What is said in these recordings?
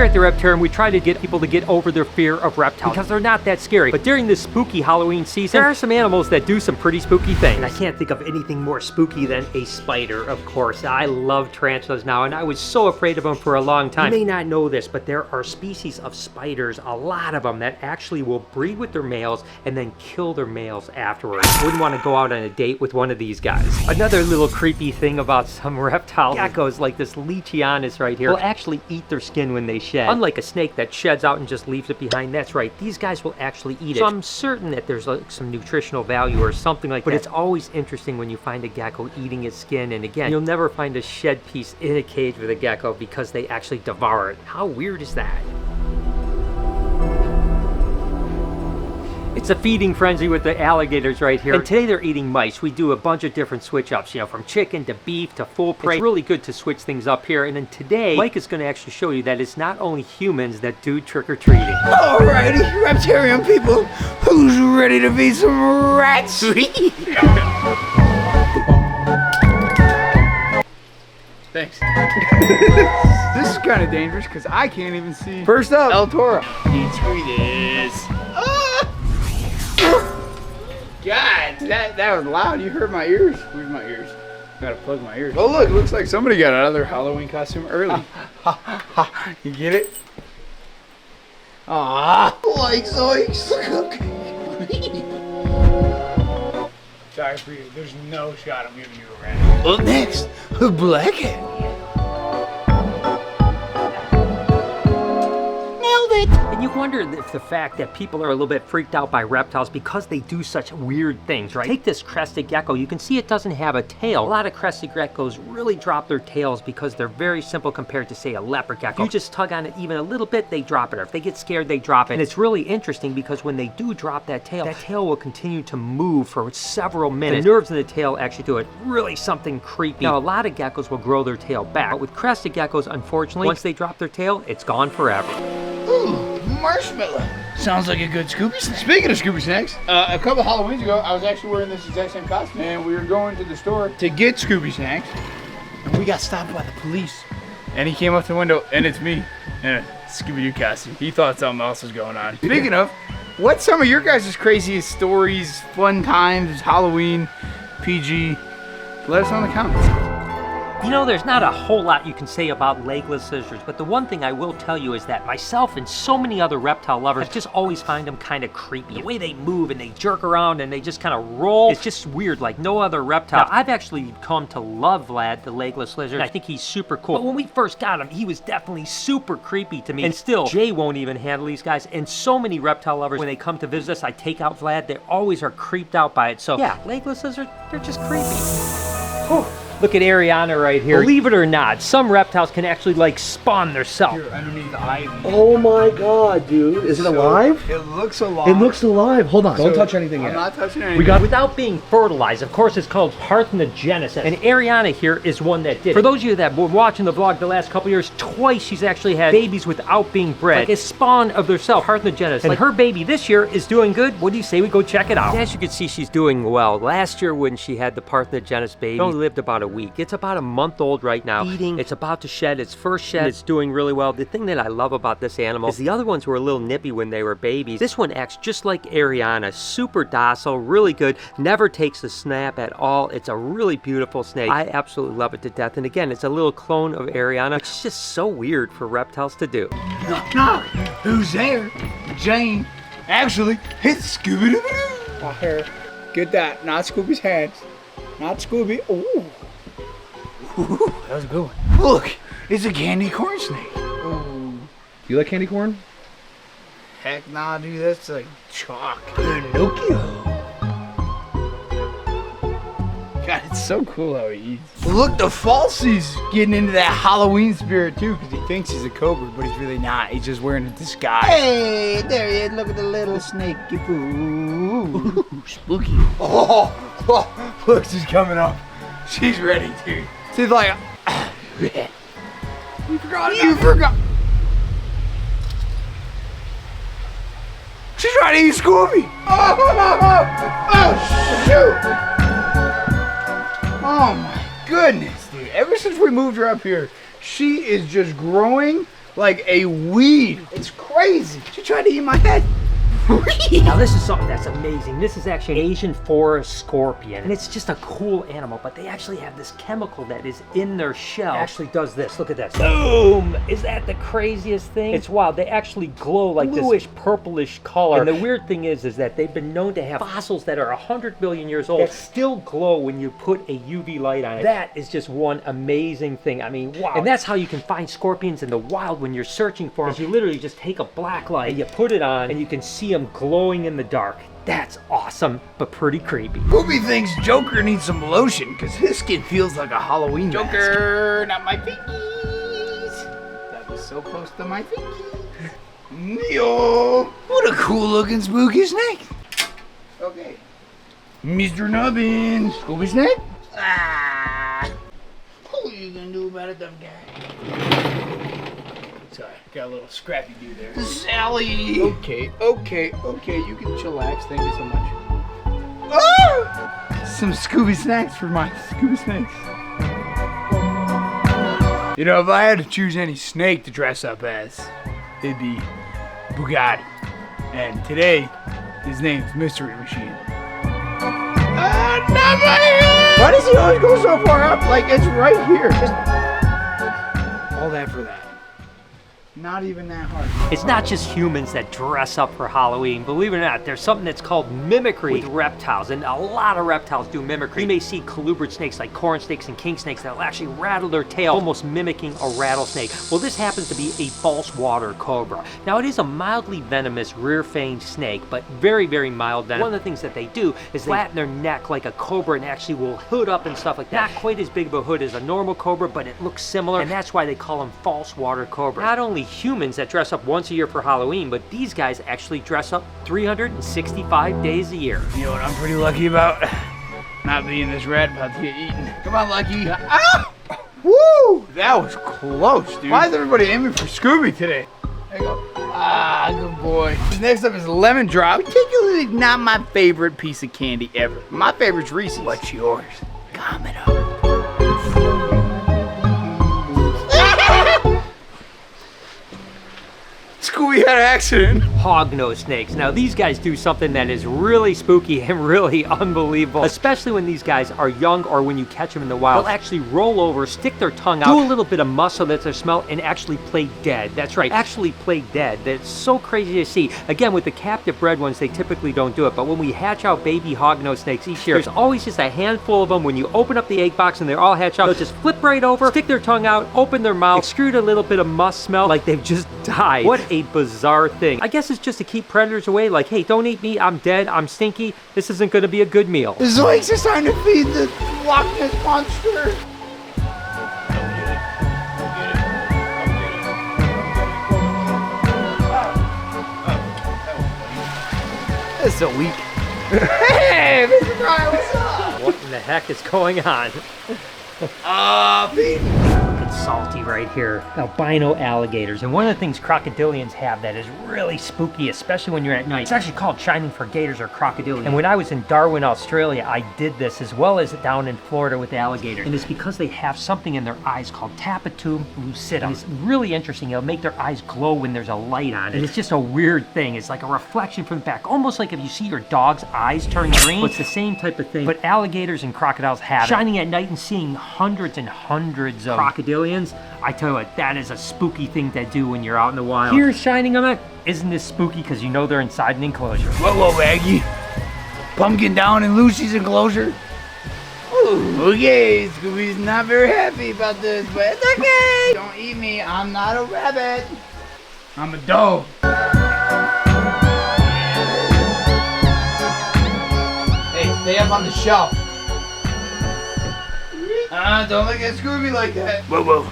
Here at the Reptarium, we try to get people to get over their fear of reptiles because they're not that scary. But during this spooky Halloween season, there are some animals that do some pretty spooky things. And I can't think of anything more spooky than a spider, of course. I love tarantulas now, and I was so afraid of them for a long time. You may not know this, but there are species of spiders, a lot of them, that actually will breed with their males and then kill their males afterwards. I wouldn't want to go out on a date with one of these guys. Another little creepy thing about some reptile geckos, like this Legasea right here, will actually eat their skin when they shed. Unlike a snake that sheds out and just leaves it behind, that's right, these guys will actually eat it. So I'm certain that there's like some nutritional value or something like that. But it's always interesting when you find a gecko eating its skin, and again, you'll never find a shed piece in a cage with a gecko because they actually devour it. How weird is that? It's a feeding frenzy with the alligators right here. And today they're eating mice. We do a bunch of different switch ups, you know, from chicken to beef to full prey. It's really good to switch things up here. And then today, Mike is going to actually show you that it's not only humans that do trick-or-treating. Alrighty, Reptarium people, who's ready to feed some rats? Thanks. This is kind of dangerous because I can't even see. First up, El Toro. Let's do this. God, that was loud. You hurt my ears. Where's my ears? Gotta plug my ears. Oh look, looks like somebody got out of their Halloween costume early. You get it? Ah, like zoinks. Sorry for you. There's no shot I'm giving you a rat. Up next, a blackhead. And you wonder if the fact that people are a little bit freaked out by reptiles because they do such weird things, right? Take this crested gecko. You can see it doesn't have a tail. A lot of crested geckos really drop their tails because they're very simple compared to, say, a leopard gecko. If you just tug on it even a little bit, they drop it. Or if they get scared, they drop it. And it's really interesting because when they do drop that tail will continue to move for several minutes. The nerves in the tail actually do it really something creepy. Now, a lot of geckos will grow their tail back. But with crested geckos, unfortunately, once they drop their tail, it's gone forever. Ooh, marshmallow. Sounds like a good Scooby snack. Speaking of Scooby snacks, a couple Halloweens ago, I was actually wearing this exact same costume, and we were going to the store to get Scooby snacks, and we got stopped by the police. And he came up to the window, and it's me in a Scooby-Doo costume. He thought something else was going on. Speaking of, what's some of your guys' craziest stories, fun times, Halloween, PG? Let us know in the comments. You know, there's not a whole lot you can say about legless lizards, but the one thing I will tell you is that myself and so many other reptile lovers just always find them kind of creepy. The way they move and they jerk around and they just kind of roll, it's just weird, like no other reptile. Now, I've actually come to love Vlad, the legless lizard. I think he's super cool. But when we first got him, he was definitely super creepy to me. And still, Jay won't even handle these guys. And so many reptile lovers, when they come to visit us, I take out Vlad, they always are creeped out by it. So yeah, legless lizards, they're just creepy. Whew. Look at Ariana right here. Believe it or not, some reptiles can actually like spawn themselves. Here, underneath the ivy. Oh my god, dude. Is it alive? It looks alive. It looks alive. Hold on. Don't touch anything yet. I'm not touching anything. Without being fertilized, of course, it's called Parthenogenesis. And Ariana here is one that did. For those of you that were watching the vlog the last couple years, twice she's actually had babies without being bred. Like a spawn of herself, Parthenogenesis. And her baby this year is doing good. What do you say we go check it out? As you can see, she's doing well. Last year when she had the Parthenogenesis baby, she only lived about a week. It's about a month old right now. Eating. It's about to shed its first shed. It's doing really well. The thing that I love about this animal is the other ones were a little nippy when they were babies. This one acts just like Ariana. Super docile, really good. Never takes a snap at all. It's a really beautiful snake. I absolutely love it to death. And again, it's a little clone of Ariana. It's just so weird for reptiles to do. Knock, knock. Who's there? Jane. Actually, it's Scooby-Doo. Oh, here. Get that. Not Scooby's hands. Not Scooby. Ooh. Ooh, that was a good one. Look, it's a candy corn snake. Do you like candy corn? Heck nah, dude. That's like chalk. Pinocchio. God, it's so cool how he eats. Look, the falsie's getting into that Halloween spirit too, because he thinks he's a cobra, but he's really not. He's just wearing a disguise. Hey, there he is. Look at the little snaky boo. Spooky. Oh, look, she's coming up. She's ready, dude. She's like, you forgot. You forgot. She's trying to eat Scooby. Oh, shoot. Oh my goodness, dude. Ever since we moved her up here, she is just growing like a weed. It's crazy. She tried to eat my head. Now this is something that's amazing. This is actually an Asian forest scorpion, and it's just a cool animal, but they actually have this chemical that is in their shell. It actually does this. Look at this. Boom! Is that the craziest thing? It's wild. They actually glow like bluish, purplish color. And the weird thing is that they've been known to have fossils that are 100 million years old that still glow when you put a UV light on it. That is just one amazing thing. I mean, wow. And that's how you can find scorpions in the wild when you're searching for them. You literally just take a black light and you put it on and you can see them glowing in the dark. That's awesome, but pretty creepy. Booby thinks Joker needs some lotion because his skin feels like a Halloween Joker, not my fingies. That was so close to my fingies. Neo, what a cool looking spooky snake. Okay, Mr. Nubbins, Scooby Snake. What are you gonna do about it, dumb guy? Sorry, got a little scrappy dude there. Sally! Okay, you can chillax. Thank you so much. Oh! Some Scooby snacks for my Scooby snakes. You know, if I had to choose any snake to dress up as, it'd be Bugatti. And today, his name's Mystery Machine. Not my head! Why does he always go so far up? Like, it's right here. Just all that for that. Not even that hard. It's not just humans that dress up for Halloween. Believe it or not, there's something that's called mimicry with reptiles, and a lot of reptiles do mimicry. You may see colubrid snakes like corn snakes and king snakes that will actually rattle their tail, almost mimicking a rattlesnake. Well, this happens to be a false water cobra. Now, it is a mildly venomous rear-fanged snake, but very, very mild venom. One of the things that they do is they flatten their neck like a cobra and actually will hood up and stuff like that. Not quite as big of a hood as a normal cobra, but it looks similar, and that's why they call them false water cobras. Not only humans that dress up once a year for Halloween, but these guys actually dress up 365 days a year. You know what I'm pretty lucky about? Not being this rat about to get eaten. Come on, Lucky. Ah! Woo! That was close, dude. Why is everybody aiming for Scooby today? There you go. Ah, good boy. Next up is Lemon Drop. Particularly not my favorite piece of candy ever. My favorite's Reese's. What's yours? Comment up. Scooby had an accident. Hognose snakes. Now these guys do something that is really spooky and really unbelievable, especially when these guys are young or when you catch them in the wild. They'll actually roll over, stick their tongue out, do a little bit of muscle that's their smell, and actually play dead. That's right, actually play dead. That's so crazy to see. Again, with the captive bred ones, they typically don't do it, but when we hatch out baby hognose snakes each year, there's always just a handful of them. When you open up the egg box and they're all hatched out, they'll just flip right over, stick their tongue out, open their mouth, extrude a little bit of musk smell like they've just died. What a bizarre thing. I guess it's just to keep predators away, like, hey, don't eat me, I'm dead, I'm stinky, this isn't gonna be a good meal. The Zoinks is trying to feed the Loch Ness monster. That's so weak. Hey, Mr. Brian, what's up? What in the heck is going on? Feed me. It's salty right here. Albino alligators. And one of the things crocodilians have that is really spooky, especially when you're at night, it's actually called shining for gators or crocodilians. And when I was in Darwin, Australia, I did this as well as down in Florida with alligators. And it's because they have something in their eyes called tapetum lucidum. And it's really interesting. It'll make their eyes glow when there's a light on. And it's just a weird thing. It's like a reflection from the back. Almost like if you see your dog's eyes turn green. It's the same type of thing. But alligators and crocodiles have it. Shining at night and seeing hundreds and hundreds of crocodilians, I tell you what, that is a spooky thing to do when you're out in the wild. Here shining them, isn't this spooky because you know they're inside an enclosure? Whoa, Aggie. Pumpkin down in Lucy's enclosure. Ooh, okay, Scooby's not very happy about this, but it's okay. Don't eat me, I'm not a rabbit. I'm a dog. Hey, stay up on the shelf. Don't look at Scooby like that. Whoa.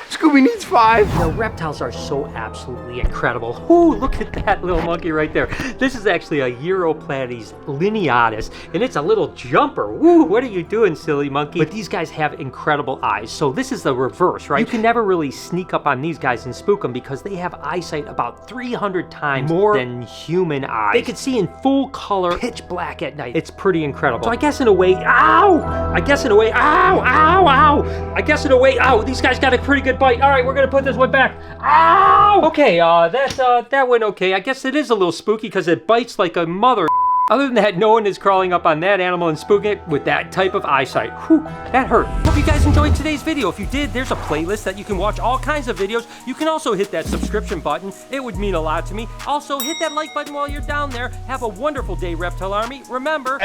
Scooby needs 5. You know, reptiles are so absolutely incredible. Ooh, look at that little monkey right there. This is actually a Uroplates lineatus, and it's a little jumper. Woo, what are you doing, silly monkey? But these guys have incredible eyes, so this is the reverse, right? You can never really sneak up on these guys and spook them because they have eyesight about 300 times more than human eyes. They can see in full color, pitch black at night. It's pretty incredible. So I guess in a way, ow! I guess in a way, these guys got a pretty good bite. bite. All right, we're gonna put this one back. Ow! Okay, that went okay. I guess it is a little spooky because it bites like a mother. Other than that, no one is crawling up on that animal and spooking it with that type of eyesight. Whew, that hurt. Hope you guys enjoyed today's video. If you did, there's a playlist that you can watch all kinds of videos. You can also hit that subscription button. It would mean a lot to me. Also, hit that like button while you're down there. Have a wonderful day, Reptile Army. Remember...